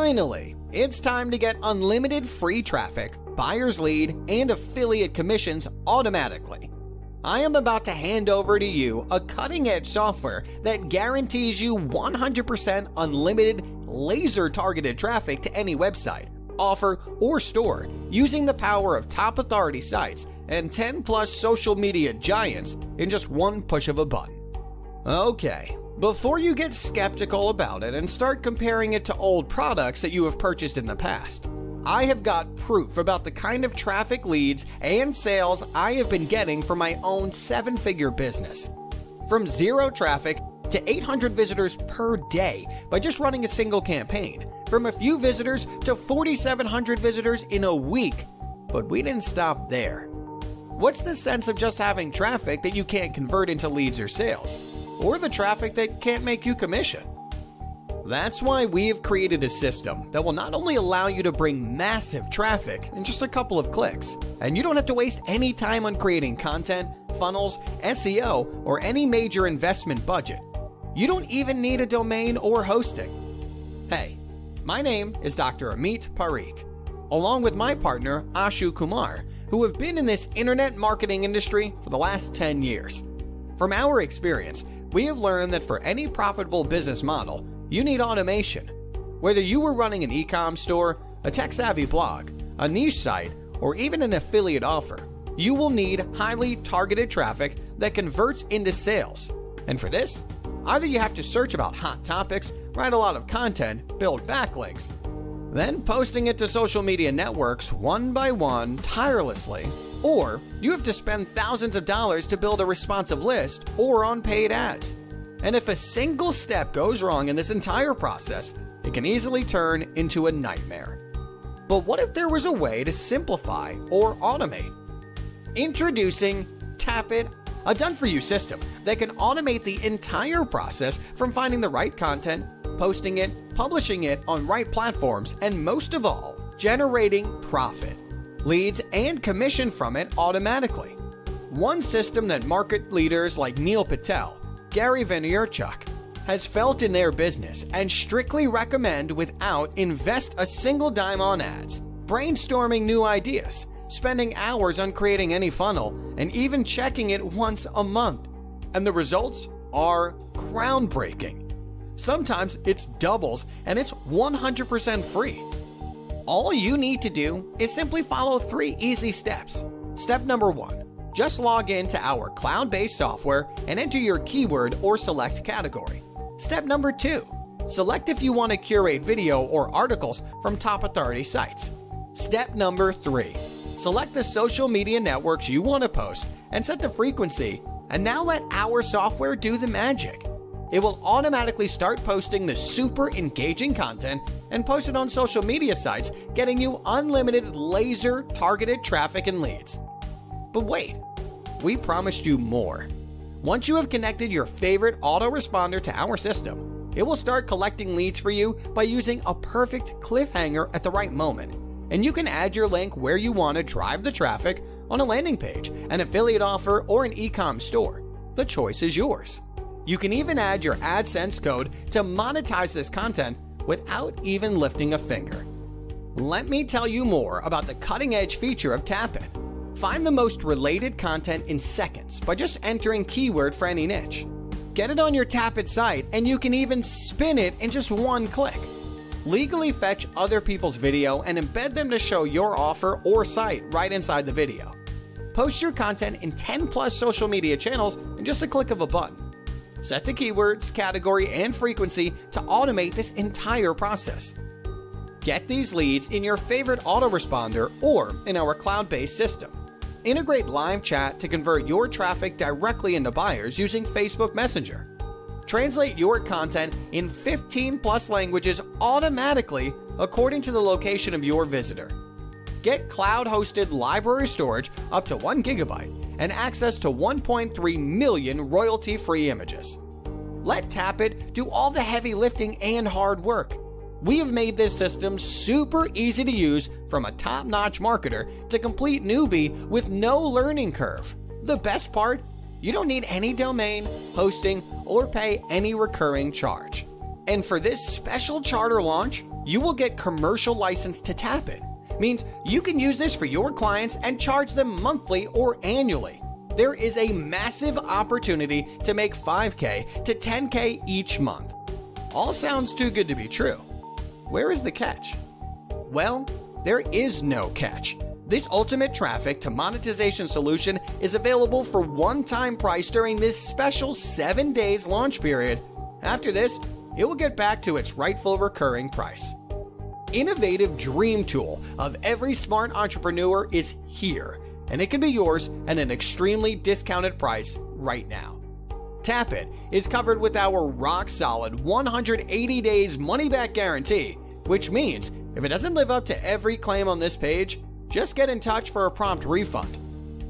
Finally, it's time to get unlimited free traffic, buyer's lead, and affiliate commissions automatically. I am about to hand over to you a cutting-edge software that guarantees you 100% unlimited, laser-targeted traffic to any website, offer, or store using the power of top authority sites and 10+ social media giants in just one push of a button. Okay, before you get skeptical about it and start comparing it to old products that you have purchased in the past, I have got proof about the kind of traffic leads and sales I have been getting from my own 7-figure business. From 0 traffic to 800 visitors per day by just running a single campaign. From a few visitors to 4,700 visitors in a week. But we didn't stop there. What's the sense of just having traffic that you can't convert into leads or sales? Or the traffic that can't make you commission? That's why we have created a system that will not only allow you to bring massive traffic in just a couple of clicks, and you don't have to waste any time on creating content, funnels, SEO, or any major investment budget. You don't even need a domain or hosting. Hey, my name is Dr. Amit Parikh, along with my partner Ashu Kumar, who have been in this internet marketing industry for the last 10 years. From our experience, we have learned that for any profitable business model, you need automation. Whether you were running an e-com store, a tech-savvy blog, a niche site, or even an affiliate offer, you will need highly targeted traffic that converts into sales. And for this, either you have to search about hot topics, write a lot of content, build backlinks, then posting it to social media networks one by one tirelessly, or you have to spend thousands of dollars to build a responsive list or on paid ads. And if a single step goes wrong in this entire process, it can easily turn into a nightmare. But what if there was a way to simplify or automate? Introducing Tappit, a done-for-you system that can automate the entire process from finding the right content, posting it, publishing it on right platforms, and most of all, generating profit, leads, and commission from it automatically. One system that market leaders like Neil Patel, Gary Vaynerchuk has felt in their business and strictly recommend without invest a single dime on ads, brainstorming new ideas, spending hours on creating any funnel, and even checking it once a month. And the results are groundbreaking. Sometimes it's doubles and it's 100% free. All you need to do is simply follow 3 easy steps. Step number 1. Just log into our cloud-based software and enter your keyword or select category. Step number 2. Select if you want to curate video or articles from top authority sites. Step number 3. Select the social media networks you want to post and set the frequency, and now let our software do the magic. It will automatically start posting the super engaging content and post it on social media sites, getting you unlimited laser-targeted traffic and leads. But wait, we promised you more. Once you have connected your favorite autoresponder to our system, it will start collecting leads for you by using a perfect cliffhanger at the right moment. And you can add your link where you want to drive the traffic on a landing page, an affiliate offer, or an e-com store. The choice is yours. You can even add your AdSense code to monetize this content without even lifting a finger. Let me tell you more about the cutting-edge feature of Tappit. Find the most related content in seconds by just entering keyword for any niche. Get it on your Tappit site, and you can even spin it in just one click. Legally fetch other people's video and embed them to show your offer or site right inside the video. Post your content in 10+ social media channels in just a click of a button. Set the keywords, category, and frequency to automate this entire process. Get these leads in your favorite autoresponder or in our cloud-based system. Integrate live chat to convert your traffic directly into buyers using Facebook Messenger. Translate your content in 15+ languages automatically according to the location of your visitor. Get cloud-hosted library storage up to 1 GB and access to 1.3 million royalty-free images. Let Tappit do all the heavy lifting and hard work. We have made this system super easy to use from a top-notch marketer to complete newbie with no learning curve. The best part? You don't need any domain, hosting, or pay any recurring charge. And for this special charter launch, you will get commercial license to Tappit. Means you can use this for your clients and charge them monthly or annually. There is a massive opportunity to make $5K to $10K each month. All sounds too good to be true. Where is the catch? Well, there is no catch. This ultimate traffic to monetization solution is available for one-time price during this special 7 days launch period. After this, it will get back to its rightful recurring price. Innovative dream tool of every smart entrepreneur is here, and it can be yours at an extremely discounted price right now. Tappit is covered with our rock-solid 180 days money-back guarantee, which means if it doesn't live up to every claim on this page, just get in touch for a prompt refund.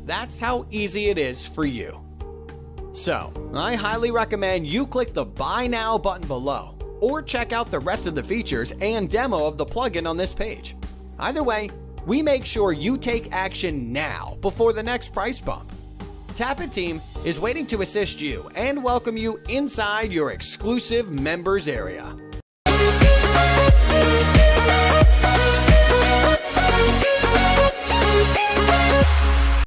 That's how easy it is for you. So, I highly recommend you click the Buy Now button below, or check out the rest of the features and demo of the plugin on this page. Either way, we make sure you take action now before the next price bump. Tappit team is waiting to assist you and welcome you inside your exclusive members area.